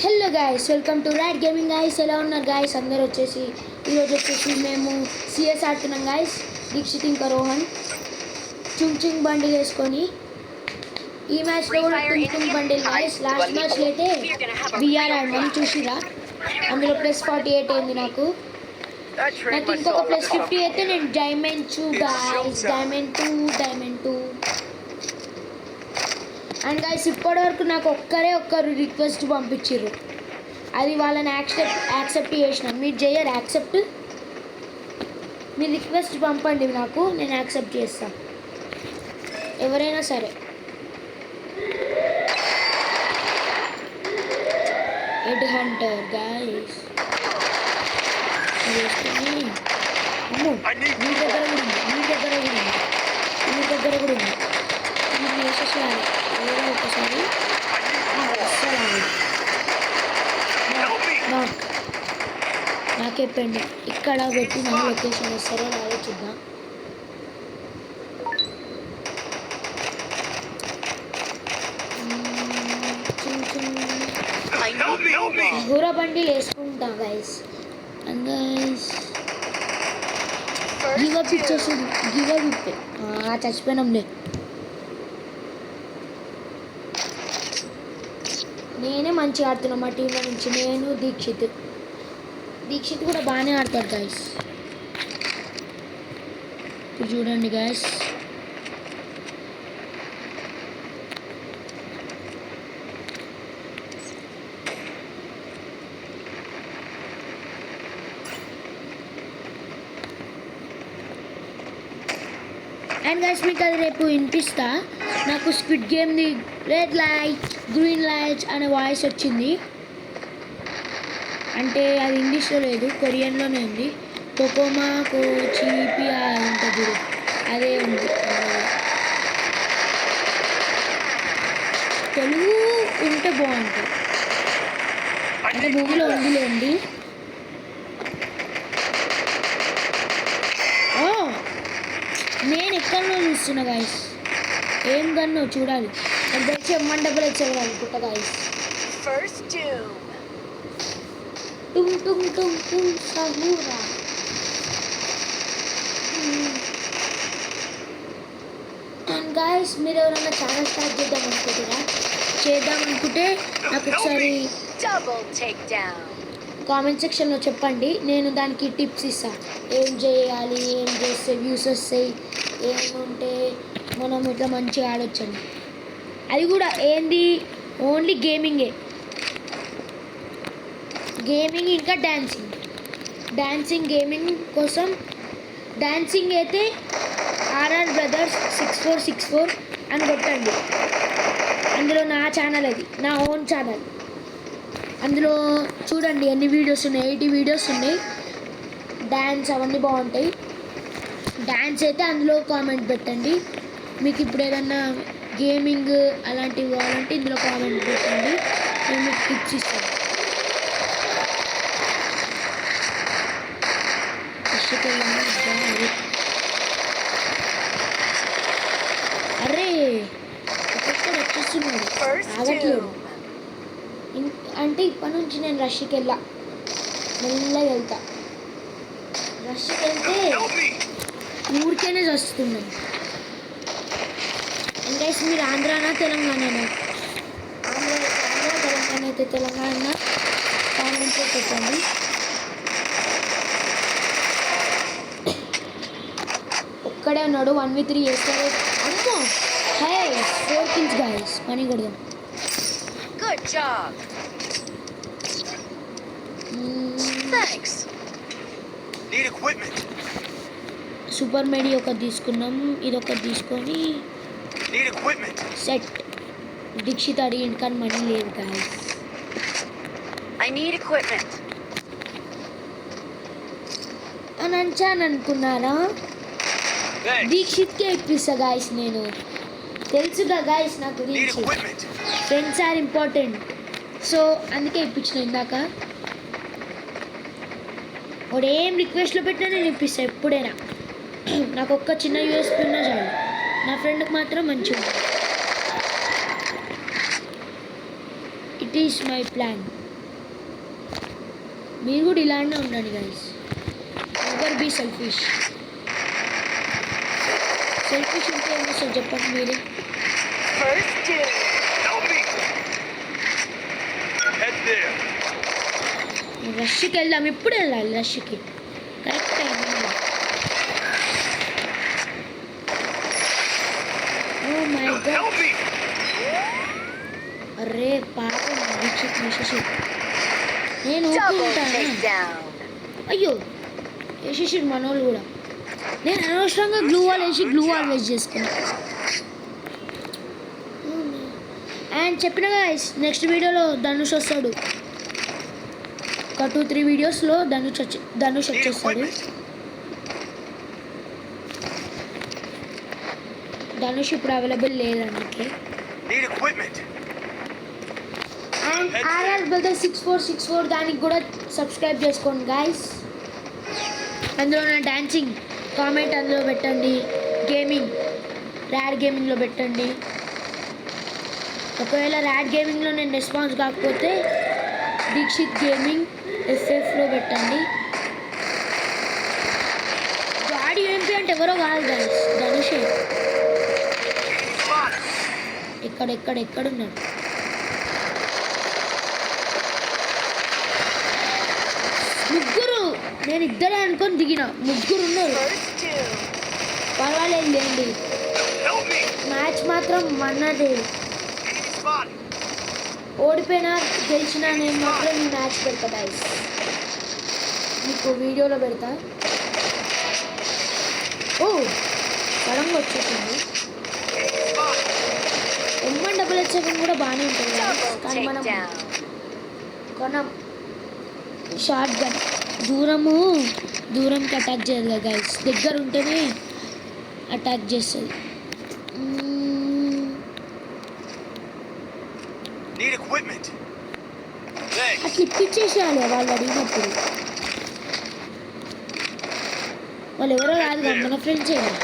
Hello guys, welcome to Raid gaming guys. ఎలా ఉన్నారు guys? అందరూ వచ్చేసి ఈరోజు వచ్చేసి మేము సిఎస్ ఆడుతున్నాం గైస్. దీక్షిత్ ఇంకా రోహన్ చుంగ్ బండిల్ వేసుకొని ఈ మ్యాచ్లో కూడా చుంగ్ బండిల్ గైస్. లాస్ట్ మ్యాచ్లో అయితే బిఆర్ ఆడినాం చూసిరా. అందులో +48 అయింది నాకు ఇంకొక +50 అయితే నేను diamond 2 guys. Diamond 2 and guys ఇప్పటివరకు నాకు ఒక్కరు రిక్వెస్ట్ పంపించారు. అది వాళ్ళని యాక్సెప్ట్ చేసిన. మీరు చేయరు యాక్సెప్ట్? మీరు రిక్వెస్ట్ పంపండి నాకు, నేను యాక్సెప్ట్ చేస్తాను. ఎవరైనా సరే. హెడ్ హంటర్ గైస్ మీ దగ్గర కూడా ఉంది. మీరు వేసేసేయాలి ఏదో ఒకసారి. నాకే పెండి ఇక్కడ పెట్టి నా లొకేషన్ వస్తారో రాదో చూద్దాం. హూరా బండి వేసుకుంటాం గైస్. అండ్ గైస్ గివప్ ఇచ్చేసింది. చచ్చిపోయినాంలే. నేనే మంచిగా ఆడుతున్నా మా టీంలో నుంచి. నేను దీక్షిత్ కూడా బాగానే ఆడతాడు గైస్. చూడండి గైస్, అండ్ గైస్ మీకు అది రేపు వినిపిస్తా. నాకు స్క్విడ్ గేమ్ది రెడ్ లైట్ గ్రీన్ లైట్స్ అనే వాయిస్ వచ్చింది. అంటే అది ఇంగ్లీష్లో లేదు, కొరియన్లోనే ఉంది. కోకోమా కోచిపియా ఉంటుంది, అదే ఉంది. తెలుగు ఉంటే బాగుంటుంది, అంటే మూవీలో ఉందిలేండి. నేను ఎక్కడో చూస్తున్నా గాయస్. ఏం గన్నో చూడాలి. తెచ్చి డబ్బులు వచ్చేవాళ్ళు అనుకుంటా గాయస్. సహూరా. అండ్ గాయస్ మీరు ఎవరైనా ఛానల్ స్టార్ట్ చేద్దాం అనుకుంటే నాకు ఒకసారి కామెంట్ సెక్షన్లో చెప్పండి. నేను దానికి టిప్స్ ఇస్తాను. ఏం చేయాలి, ఏం చేస్తే వ్యూస్ వస్తాయి, ఏముంటే మనం ఇట్లా మంచిగా ఆడొచ్చండి. అది కూడా ఏంది, ఓన్లీ గేమింగ్ ఇంకా డాన్సింగ్. గేమింగ్ కోసం డాన్సింగ్ అయితే ఆర్ఆర్ బ్రదర్స్ 6464 అని కొట్టండి. అందులో నా ఛానల్, అది నా ఓన్ ఛానల్. అందులో చూడండి ఎన్ని వీడియోస్ ఉన్నాయి, 80 వీడియోస్ ఉన్నాయి. డ్యాన్స్ అవన్నీ బాగుంటాయి. డ్యాన్స్ అయితే అందులో కామెంట్ పెట్టండి. మీకు ఇప్పుడు ఏదన్నా గేమింగ్ అలాంటివి కావాలంటే ఇందులో కామెంట్ పెట్టండి, నేను మీకు టిప్స్ ఇస్తాను. అరే ఒక్కొక్కడు వచ్చేస్తున్నాడు, ఆగట్లేదు. అంటే ఇప్పటి నుంచి నేను రష్కి మెల్లగా వెళ్తా. రష్కి వెళ్తే ఊరికేనే వస్తున్నాను. అంటే మీరు ఆంధ్రానా తెలంగాణనా? ఆంధ్ర తెలంగాణ అయితే తెలంగాణ కామెంట్లో పెట్టండి. ఒక్కడే ఉన్నాడు, 1v3 చేస్తారు. అమ్మో హే 4 kills guys. పని కొడదాం. Good job. Thanks. Need equipment. Super మెడి ఒకటి తీసుకున్నాం, ఇది ఒకటి తీసుకొని Need equipment. సెట్. దీక్షిత్ అడిగింది కానీ మనీ లేదు గాయస్. I need equipment. అని అనుకున్నారా? దీక్షిత్కే ఇప్పిస్తా గాయస్. నేను తెలుసుగా గాయస్, నాకు ఫ్రెండ్స్ ఆర్ ఇంపార్టెంట్. సో అందుకే ఇప్పించిన. ఇందాక వాడు ఏం రిక్వెస్ట్లో పెట్టినా నేను ఇప్పిస్తాను ఎప్పుడైనా. నాకు ఒక్క చిన్న యూఎస్పీ ఉన్నా చాలు. నా ఫ్రెండ్కి మాత్రం మంచిగా. It is my plan. మీరు కూడా ఇలానే ఉండండి guys. Never be selfish. Selfish ఉంటే ఏమొస్తుంది చెప్పండి మీరే. First doom. Help me! Head there. రష్కి వెళ్దాం. ఎప్పుడు వెళ్ళాలి రష్కి? Correct time. Oh my god. Help me! అరే పాపం దీక్షిత్ యశస్వి. నేను Double ఊరుకుంటానా? takedown. అయ్యో యశస్వి మనోళ్ళు కూడా. నేను అనవసరంగా గ్లూ వాల్ వేసి గ్లూ వాల్ వేస్ట్ చేసుకున్నా. అండ్ చెప్పిన గైస్ నెక్స్ట్ వీడియోలో ధనుష్ వస్తాడు. ఒక 2-3 వీడియోస్లో ధనుష్ Need వచ్చేస్తాడు. equipment. ధనుష్ ఇప్పుడు అవైలబుల్ లేదంటే. Need equipment. And RR brother 6464 దానికి కూడా సబ్స్క్రైబ్ చేసుకోండి గైస్. అందులో నా డాన్సింగ్ కామెంట్ అందులో పెట్టండి. గేమింగ్ ర్యాడ్ గేమింగ్లో పెట్టండి. ఒకవేళ ర్యాడ్ గేమింగ్లో నేను రెస్పాన్స్ కాకపోతే దీక్షిత్ గేమింగ్ ఎఫ్ఎఫ్లో పెట్టండి. గాడి ఏంటి అంటే ఎవరో కాదు గైస్, ధనుషే. ఎక్కడున్నాడు? ముగ్గురు. నేను ఇద్దరే అనుకొని దిగిన. ముగ్గురు ఉన్నారు. First doom. పర్వాలేదు లేండి. Help me! మ్యాచ్ మాత్రం మన్నదే. Enemy spotted. ఓడిపోయినా గెలిచినా నేను మాత్రం ఈ మ్యాచ్ పెడతా గైస్. మీకు వీడియోలో పెడతా. ఓ సడన్గా వచ్చేసింది. M1 కూడా బాగానే ఉంటుంది guys. Double కానీ మనం takedown. కొనం షార్ట్ గన్ దూరంకి అటాక్ చేయదు కదా గైస్. దగ్గర ఉంటేనే అటాక్ చేస్తుంది. Need equipment. Thanks. అట్లా ఇప్పించేసేయాలి వాళ్ళు అడిగినప్పుడు. వాళ్ళు ఎవరో కాదు కదా, మన ఫ్రెండ్సే కదా.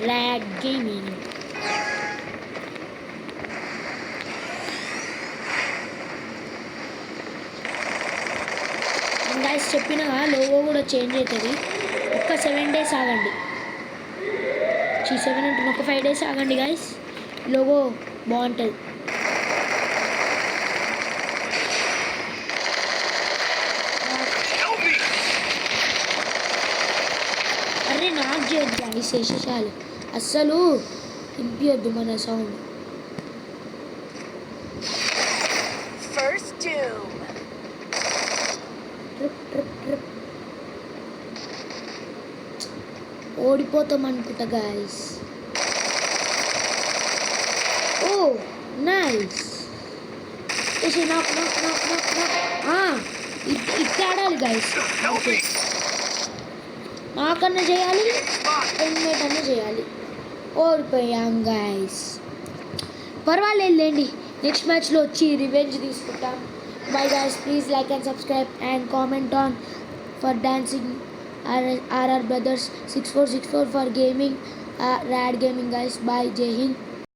Rat gaming. గైస్ చెప్పిన లోగో కూడా చేంజ్ అవుతుంది. ఒక్క 7 days ఆగండి. 7 అంటే ఒక 5 days ఆగండి గైస్. లోగో బాగుంటుంది. Help me! అరే నాకు చేయొద్దు గైస్ చేసేసాలు. అస్సలు ఇంపియొద్దు మన సౌండ్. First doom. ట్రిప్ ఓడిపోతాం అనుకుంటా గైస్. ఓ నైస్. ఇట్లా ఆడాలి గైస్. Help me! నాకన్నా చేయాలి, Enemy spotted. హెల్మెట్ అన్నా చేయాలి. ఓడిపోయాం గైస్. పర్వాలేదు లేండి, నెక్స్ట్ మ్యాచ్లో వచ్చి రివెంజ్ తీసుకుంటాం. Bye guys, please like and subscribe and comment on for dancing RR Brothers 6464 for gaming, Rad Gaming guys. Bye, Jai Hind.